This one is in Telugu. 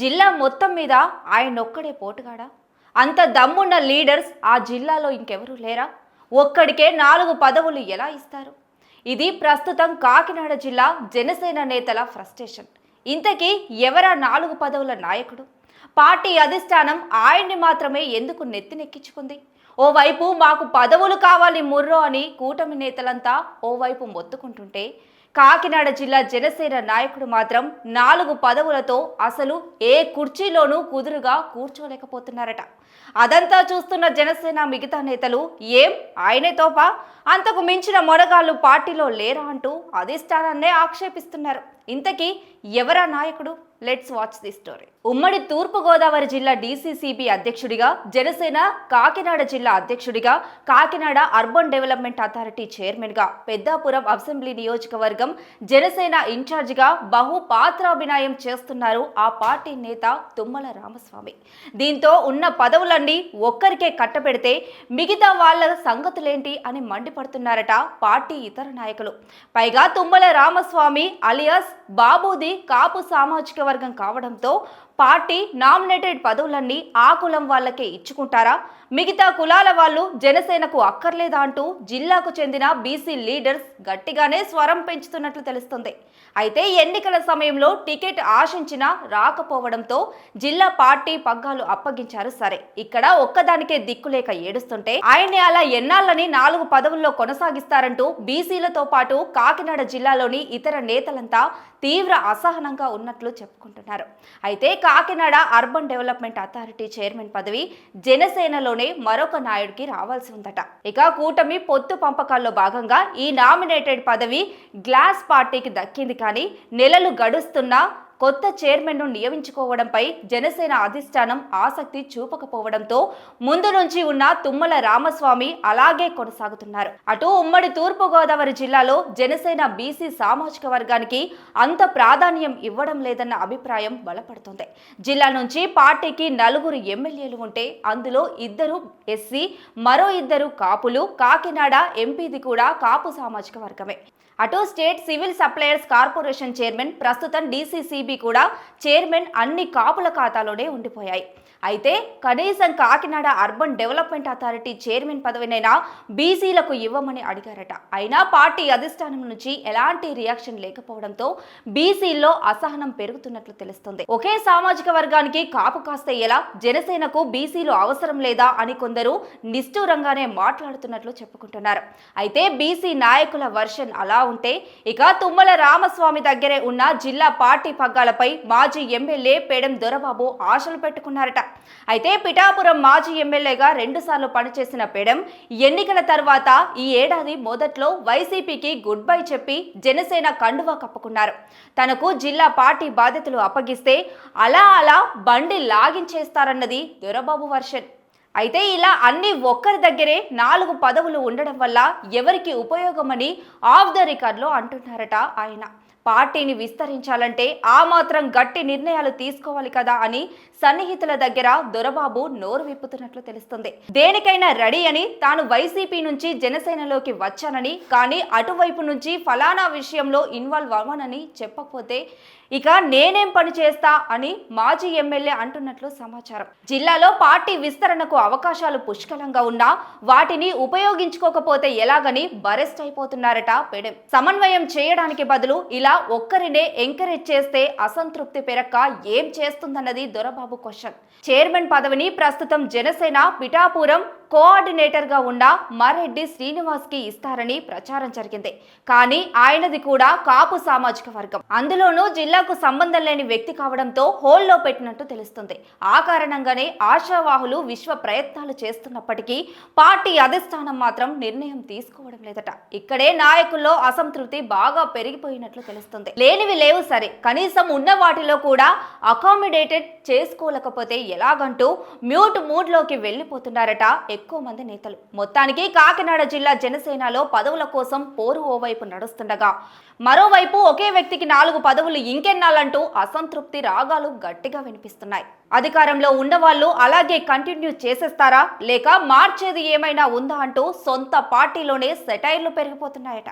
జిల్లా మొత్తం మీద ఆయనొక్కడే పోటుగాడా? అంత దమ్మున్న లీడర్స్ ఆ జిల్లాలో ఇంకెవరూ లేరా? ఒక్కడికే 4 పదవులు ఎలా ఇస్తారు? ఇది ప్రస్తుతం కాకినాడ జిల్లా జనసేన నేతల ఫ్రస్ట్రేషన్. ఇంతకీ ఎవరా 4 పదవుల నాయకుడు? పార్టీ అధిష్టానం ఆయన్ని మాత్రమే ఎందుకు నెత్తినెక్కించుకుంది? ఓవైపు మాకు పదవులు కావాలి ముర్రో అని కూటమి నేతలంతా ఓవైపు మొత్తుకుంటుంటే, కాకినాడ జిల్లా జనసేన నాయకుడు మాత్రం 4 పదవులతో అసలు ఏ కుర్చీలోనూ కుదురుగా కూర్చోలేకపోతున్నారట. అదంతా చూస్తున్న జనసేన మిగతా నేతలు ఏం ఆయనే తోపా, అంతకు మించిన మొనగాళ్లు పార్టీలో లేరా అంటూ అధిష్టానాన్నే ఆక్షేపిస్తున్నారు. ఇంతకీ ఎవరా నాయకుడు? Let's watch the story. ఉమ్మడి తూర్పు గోదావరి జిల్లా డీసీసీబీ అధ్యక్షుడిగా, జనసేన కాకినాడ జిల్లా అధ్యక్షుడిగా, Kakinada urban development authority chairman గా, పెద్దాపురం అసెంబ్లీ నియోజకవర్గం జనసేన ఇన్ఛార్జిగా బహుపాత్రాభినయం చేస్తున్నారు ఆ పార్టీ నేత తుమ్మల రామస్వామి. దీంతో ఉన్న పదవులన్నీ ఒక్కరికే కట్టబెడితే మిగతా వాళ్ళ సంగతులేంటి అని మండిపడుతున్నారట పార్టీ ఇతర నాయకులు. పైగా తుమ్మల రామస్వామి అలియాస్ బాబూది కాపు సామాజిక వర్గం కావడంతో పార్టీ నామినేటెడ్ పదవులన్నీ ఆ కులం వాళ్ళకే ఇచ్చుకుంటారా, మిగతా కులాల వాళ్ళు జనసేనకు అక్కర్లేదా అంటూ జిల్లాకు చెందిన బీసీ లీడర్స్ గట్టిగానే స్వరం పెంచుతున్నట్లు తెలుస్తుంది. అయితే ఎన్నికల సమయంలో టికెట్ ఆశించినా రాకపోవడంతో జిల్లా పార్టీ పగ్గాలు అప్పగించారు. సరే, ఇక్కడ ఒక్కదానికే దిక్కులేక ఏడుస్తుంటే ఆయన్ని అలా ఎన్నాళ్ళని 4 పదవుల్లో కొనసాగిస్తారంటూ బీసీలతో పాటు కాకినాడ జిల్లాలోని ఇతర నేతలంతా తీవ్ర అసహనంగా ఉన్నట్లు చెప్పుకుంటున్నారు. అయితే Kakinada urban development authority chairman పదవి జనసేనలోనే మరొక నాయుడికి రావాల్సి ఉందట. ఇక కూటమి పొత్తు పంపకాల్లో భాగంగా ఈ నామినేటెడ్ పదవి గ్లాస్ పార్టీకి దక్కింది. కానీ నెలలు గడుస్తున్నా కొత్త చైర్మన్ను నియమించుకోవడంపై జనసేన అధిష్టానం ఆసక్తి చూపకపోవడంతో ముందు నుంచి ఉన్న తుమ్మల రామస్వామి అలాగే కొనసాగుతున్నారు. అటు ఉమ్మడి తూర్పు గోదావరి జిల్లాలో జనసేన బీసీ సామాజిక వర్గానికి అంత ప్రాధాన్యం ఇవ్వడం లేదన్న అభిప్రాయం బలపడుతుంది. జిల్లా నుంచి పార్టీకి 4 ఎమ్మెల్యేలు ఉంటే అందులో 2 ఎస్సీ, మరో 2 కాపులు. కాకినాడ ఎంపీది కూడా కాపు సామాజిక వర్గమే. అటు state civil suppliers corporation chairman, ప్రస్తుతం డీసీసీబీ కూడా చైర్మన్ అన్ని కాపుల ఖాతాలోనే ఉండిపోయాయి. అయితే కనీసం Kakinada urban development authority chairman పదవినైనా బీసీలకు ఇవ్వమని అడిగారట. అయినా పార్టీ అధిష్టానం నుంచి ఎలాంటి రియాక్షన్ లేకపోవడంతో బీసీల్లో అసహనం పెరుగుతున్నట్లు తెలుస్తుంది. ఒకే సామాజిక వర్గానికి కాపు కాస్తే ఎలా, జనసేనకు బీసీలు అవసరం లేదా అని కొందరు నిష్ఠూరంగానే మాట్లాడుతున్నట్లు చెప్పుకుంటున్నారు. అయితే బీసీ నాయకుల వర్షన్ అలా ఉంటే, ఇక తుమ్మల రామస్వామి దగ్గరే ఉన్న జిల్లా పార్టీ పగ్గాలపై మాజీ ఎమ్మెల్యే పేడెం దొరబాబు ఆశలు పెట్టుకున్నారట. అయితే పిఠాపురం మాజీ ఎమ్మెల్యేగా 2 సార్లు పనిచేసిన పేడెం ఎన్నికల తర్వాత ఈ ఏడాది మొదట్లో వైసీపీకి గుడ్ బై చెప్పి జనసేన కండువా కప్పుకున్నారు. తనకు జిల్లా పార్టీ బాధ్యతలు అప్పగిస్తే అలా బండి లాగించేస్తారన్నది దొరబాబు వర్షన్. అయితే ఇలా అన్ని ఒక్కరి దగ్గరే 4 పదవులు ఉండడం వల్ల ఎవరికి ఉపయోగమని ఆఫ్ ద రికార్డ్లో అంటున్నారట ఆయన. పార్టీని విస్తరించాలంటే ఆ మాత్రం గట్టి నిర్ణయాలు తీసుకోవాలి కదా అని సన్నిహితుల దగ్గర దొరబాబు నోరు విప్పుతున్నట్లు తెలుస్తుంది. దేనికైనా రెడీ అని, తాను వైసీపీ నుంచి జనసేనలోకి వచ్చానని, కానీ అటువైపు నుంచి ఫలానా విషయంలో ఇన్వాల్వ్ అవ్వనని చెప్పకపోతే ఇక నేనేం పని చేస్తా అని మాజీ ఎమ్మెల్యే అంటున్నట్లు సమాచారం. జిల్లాలో పార్టీ విస్తరణకు అవకాశాలు పుష్కలంగా ఉన్నా వాటిని ఉపయోగించుకోకపోతే ఎలాగని బరెస్ట్ అయిపోతున్నారట పేడెం. సమన్వయం చేయడానికి బదులు ఇలా ఒక్కరినే ఎంకరేజ్ చేస్తే అసంతృప్తి పెరక్క ఏం చేస్తుందన్నది దొరబాబు క్వశ్చన్. చైర్మన్ పదవిని ప్రస్తుతం జనసేన పిఠాపురం కోఆర్డినేటర్ గా ఉన్న మారెడ్డి శ్రీనివాస్ కి ఇస్తారని ప్రచారం జరిగింది. కానీ ఆయనది కూడా కాపు సామాజిక వర్గం, అందులోనూ జిల్లాకు సంబంధం లేని వ్యక్తి కావడంతో హోల్లో పెట్టినట్టు తెలుస్తుంది. ఆ కారణంగానే ఆశావాహులు విశ్వ ప్రయత్నాలు చేస్తున్నప్పటికీ పార్టీ అధిష్టానం మాత్రం నిర్ణయం తీసుకోవడం లేదట. ఇక్కడే నాయకుల్లో అసంతృప్తి బాగా పెరిగిపోయినట్లు తెలుస్తుంది. లేనివి లేవు సరే, కనీసం ఉన్న వాటిలో కూడా అకామిడేటెడ్ చేసుకోలేకపోతే ఎలాగంటూ మ్యూట్ మూడ్ లోకి వెళ్లిపోతున్నారట ఎక్కువ మంది నేతలు. మొత్తానికి కాకినాడ జిల్లా జనసేనలో పదవుల కోసం పోరు ఓవైపు నడుస్తుండగా, మరోవైపు ఒకే వ్యక్తికి 4 పదవులు ఇంకెన్నాళ్ళంటూ అసంతృప్తి రాగాలు గట్టిగా వినిపిస్తున్నాయి. అధికారంలో ఉన్నవాళ్ళు అలాగే కంటిన్యూ చేసేస్తారా, లేక మార్చేది ఏమైనా ఉందా అంటూ సొంత పార్టీలోనే సెటైర్లు పెరిగిపోతున్నాయట.